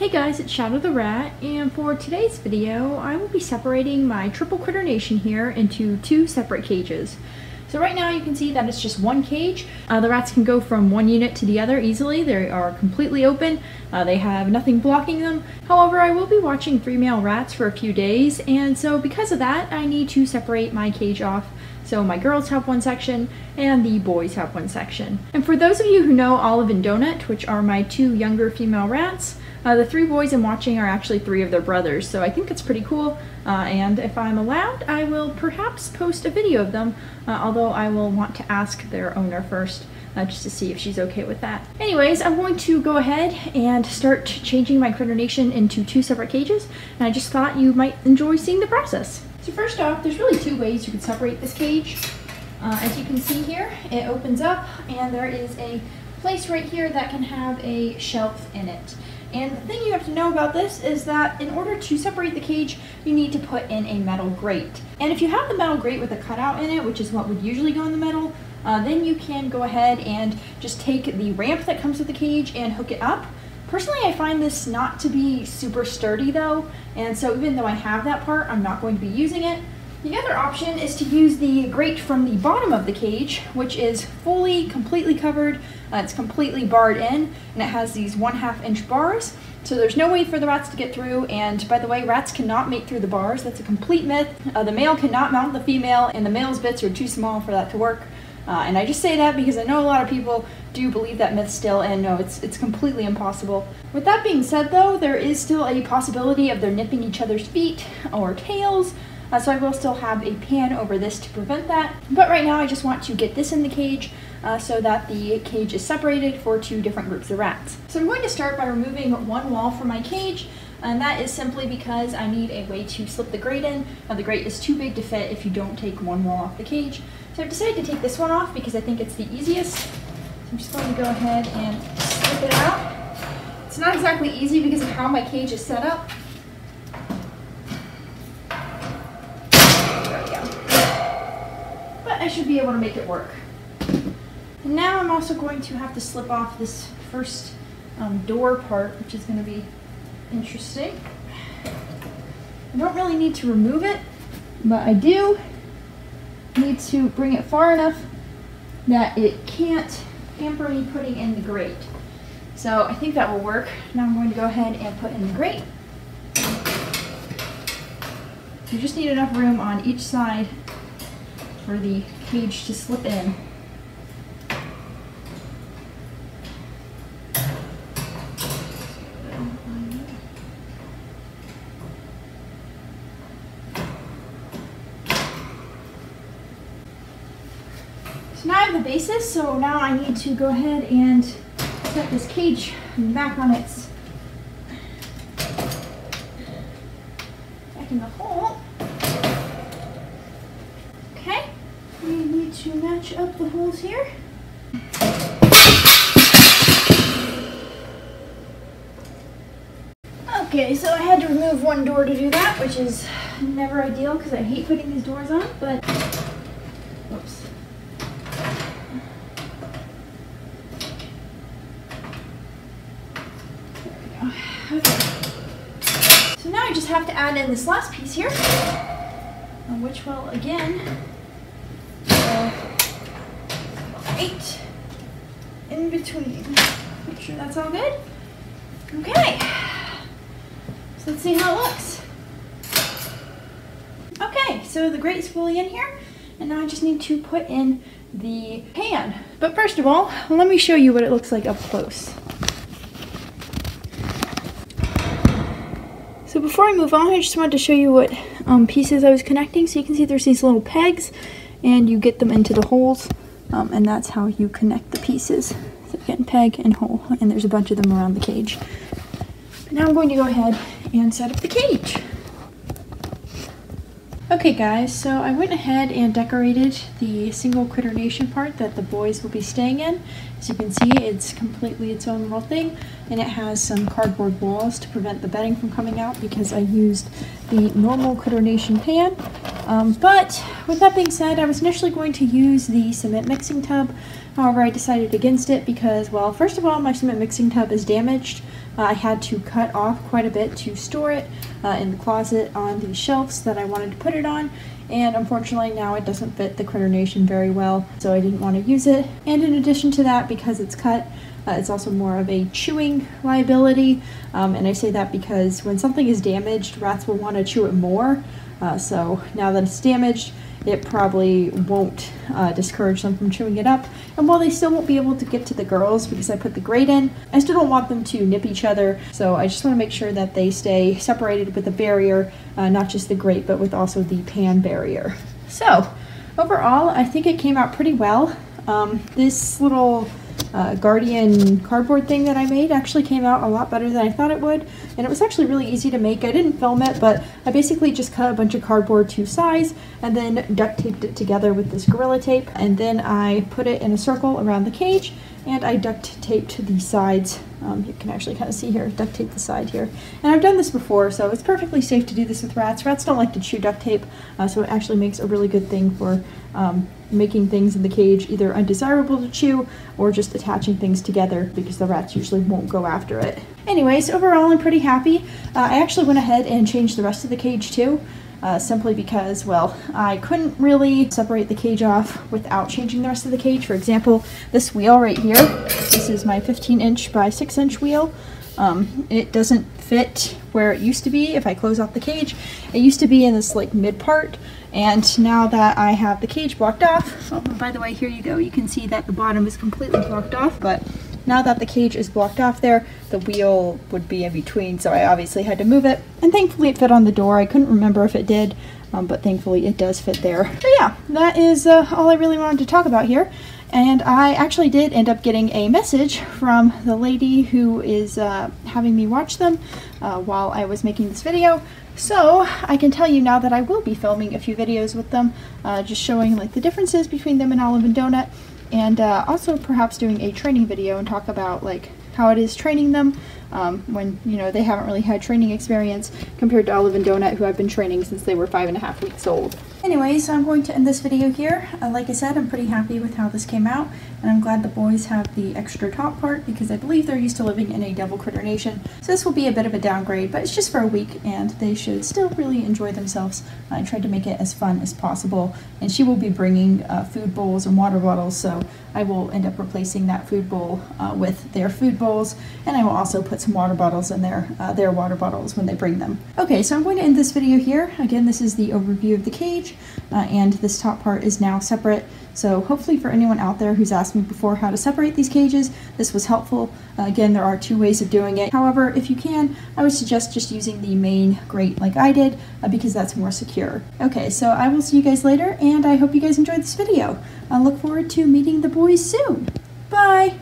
Hey guys, it's Shadow the Rat, and for today's video, I will be separating my triple critter nation here into two separate cages. So right now you can see that it's just one cage. The rats can go from one unit to the other easily. They are completely open. They have nothing blocking them. However, I will be watching 3 male rats for a few days, and so because of that, I need to separate my cage off. So my girls have one section, and the boys have one section. And for those of you who know Olive and Donut, which are my 2 younger female rats, the 3 boys I'm watching are actually 3 of their brothers, so I think it's pretty cool, and if I'm allowed, I will perhaps post a video of them, although I will want to ask their owner first, just to see if she's okay with that. Anyways, I'm going to go ahead and start changing my critter nation into 2 separate cages, and I just thought you might enjoy seeing the process. So first off, there's really 2 ways you can separate this cage. As you can see here, it opens up, and there is a place right here that can have a shelf in it. And the thing you have to know about this is that in order to separate the cage, you need to put in a metal grate. And if you have the metal grate with a cutout in it, which is what would usually go in the middle, then you can go ahead and just take the ramp that comes with the cage and hook it up. Personally, I find this not to be super sturdy though, and so even though I have that part, I'm not going to be using it. The other option is to use the grate from the bottom of the cage, which is completely covered. It's completely barred in, and it has these 1/2 inch bars, so there's no way for the rats to get through. And by the way, rats cannot make through the bars. That's a complete myth. The male cannot mount the female, and the male's bits are too small for that to work. And I just say that because I know a lot of people do believe that myth still, and no, it's completely impossible. With that being said though, there is still a possibility of them nipping each other's feet or tails. So I will still have a pan over this to prevent that. But right now I just want to get this in the cage so that the cage is separated for 2 different groups of rats. So I'm going to start by removing one wall from my cage, and that is simply because I need a way to slip the grate in. The grate is too big to fit if you don't take one wall off the cage. So I've decided to take this one off because I think it's the easiest. So I'm just going to go ahead and slip it out. It's not exactly easy because of how my cage is set up. I should be able to make it work. And now I'm also going to have to slip off this first door part, which is going to be interesting. I don't really need to remove it, but I do need to bring it far enough that it can't hamper me putting in the grate. So I think that will work. Now I'm going to go ahead and put in the grate. You just need enough room on each side for the cage to slip in. So now I have the basis, so now I need to go ahead and set this cage back on its back in the hole. We need to match up the holes here. Okay, so I had to remove one door to do that, which is never ideal because I hate putting these doors on, but oops. There we go. Okay. So now I just have to add in this last piece here, which will again right in between. Make sure that's all good. Okay, so let's see how it looks. Okay, so the grate's fully in here, and now I just need to put in the pan. But first of all, let me show you what it looks like up close. So before I move on, I just wanted to show you what pieces I was connecting. So you can see there's these little pegs, and you get them into the holes, and that's how you connect the pieces. So again, peg and hole, and there's a bunch of them around the cage. But now I'm going to go ahead and set up the cage. Okay guys, so I went ahead and decorated the single critter nation part that the boys will be staying in. As you can see, it's completely its own little thing, and it has some cardboard walls to prevent the bedding from coming out because I used the normal critter nation pan. But with that being said, I was initially going to use the cement mixing tub. However, I decided against it because, well, first of all, my cement mixing tub is damaged. I had to cut off quite a bit to store it in the closet on the shelves that I wanted to put it on, and unfortunately now it doesn't fit the Critter Nation very well, so I didn't want to use it. And in addition to that, because it's cut, it's also more of a chewing liability, and I say that because when something is damaged, rats will want to chew it more, so now that it's damaged, it probably won't discourage them from chewing it up. And while they still won't be able to get to the girls because I put the grate in, I still don't want them to nip each other, so I just want to make sure that they stay separated with the barrier, not just the grate, but with also the pan barrier. So overall, I think it came out pretty well. This little Guardian cardboard thing that I made actually came out a lot better than I thought it would, and it was actually really easy to make. I didn't film it, but I basically just cut a bunch of cardboard to size and then duct taped it together with this Gorilla Tape, and then I put it in a circle around the cage, and I duct taped the sides. You can actually kind of see here, duct tape the side here. And I've done this before, so it's perfectly safe to do this with rats. Rats don't like to chew duct tape, so it actually makes a really good thing for making things in the cage either undesirable to chew or just attaching things together, because the rats usually won't go after it. Anyways, overall I'm pretty happy. I actually went ahead and changed the rest of the cage too, simply because, well, I couldn't really separate the cage off without changing the rest of the cage. For example, this wheel right here, this is my 15-inch by 6-inch wheel. It doesn't fit where it used to be if I close off the cage. It used to be in this like mid part, and now that I have the cage blocked off, oh, by the way, here you go, you can see that the bottom is completely blocked off, but now that the cage is blocked off there, the wheel would be in between, so I obviously had to move it, and thankfully it fit on the door. I couldn't remember if it did, but thankfully it does fit there. So yeah, that is all I really wanted to talk about here. And I actually did end up getting a message from the lady who is having me watch them while I was making this video. So I can tell you now that I will be filming a few videos with them, just showing like the differences between them and Olive and Donut, and also perhaps doing a training video and talk about like how it is training them when, you know, they haven't really had training experience compared to Olive and Donut, who I've been training since they were 5.5 weeks old. Anyways, I'm going to end this video here. Like I said, I'm pretty happy with how this came out, and I'm glad the boys have the extra top part because I believe they're used to living in a double Critter Nation. So this will be a bit of a downgrade, but it's just for a week and they should still really enjoy themselves. I tried to make it as fun as possible, and she will be bringing food bowls and water bottles, so I will end up replacing that food bowl with their food bowls, and I will also put some water bottles in their water bottles when they bring them. Okay, so I'm going to end this video here. Again, this is the overview of the cage, and this top part is now separate. So hopefully for anyone out there who's asked me before how to separate these cages, this was helpful. Again, there are 2 ways of doing it. However, if you can, I would suggest just using the main grate like I did, because that's more secure. Okay, so I will see you guys later, and I hope you guys enjoyed this video. I look forward to meeting the boys soon. Bye!